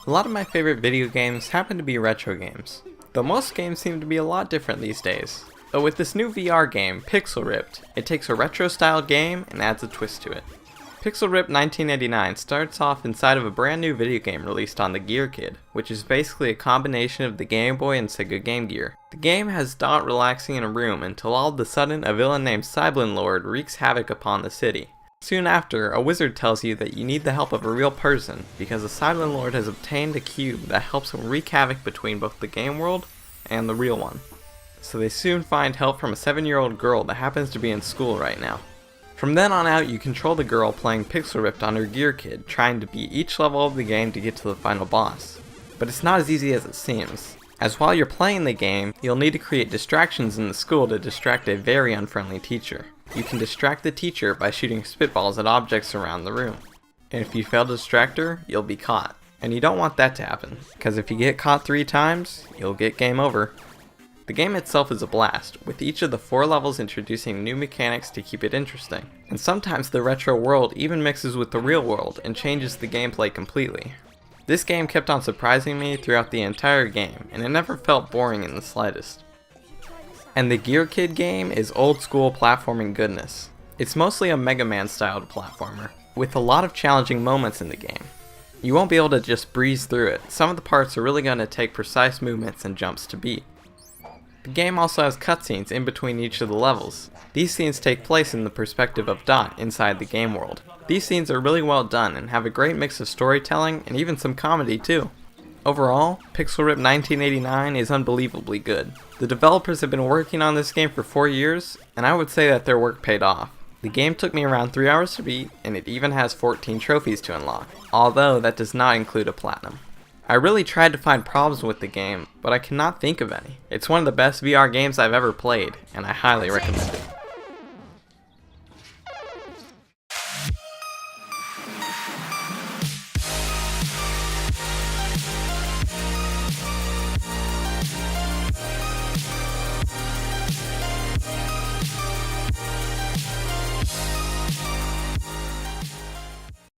A lot of my favorite video games happen to be retro games, though most games seem to be a lot different these days. But with this new VR game, Pixel Ripped, it takes a retro-styled game and adds a twist to it. Pixel Ripped 1989 starts off inside of a brand new video game released on the Gear Kid, which is basically a combination of the Game Boy and Sega Game Gear. The game has Dot relaxing in a room until all of a sudden a villain named Cyblin Lord wreaks havoc upon the city. Soon after, a wizard tells you that you need the help of a real person, because the Cyblin Lord has obtained a cube that helps him wreak havoc between both the game world and the real one. So they soon find help from a 7-year-old girl that happens to be in school right now. From then on out, you control the girl playing Pixel Ripped on her Gear Kid, trying to beat each level of the game to get to the final boss. But it's not as easy as it seems, as while you're playing the game, you'll need to create distractions in the school to distract a very unfriendly teacher. You can distract the teacher by shooting spitballs at objects around the room. And if you fail to distract her, you'll be caught. And you don't want that to happen, because if you get caught 3 times, you'll get game over. The game itself is a blast, with each of the 4 levels introducing new mechanics to keep it interesting. And sometimes the retro world even mixes with the real world and changes the gameplay completely. This game kept on surprising me throughout the entire game, and it never felt boring in the slightest. And the Gear Kid game is old school platforming goodness. It's mostly a Mega Man styled platformer, with a lot of challenging moments in the game. You won't be able to just breeze through it. Some of the parts are really going to take precise movements and jumps to beat. The game also has cutscenes in between each of the levels. These scenes take place in the perspective of Dot inside the game world. These scenes are really well done and have a great mix of storytelling and even some comedy too. Overall, Pixel Ripped 1989 is unbelievably good. The developers have been working on this game for 4 years, and I would say that their work paid off. The game took me around 3 hours to beat, and it even has 14 trophies to unlock, although that does not include a platinum. I really tried to find problems with the game, but I cannot think of any. It's one of the best VR games I've ever played, and I highly recommend it.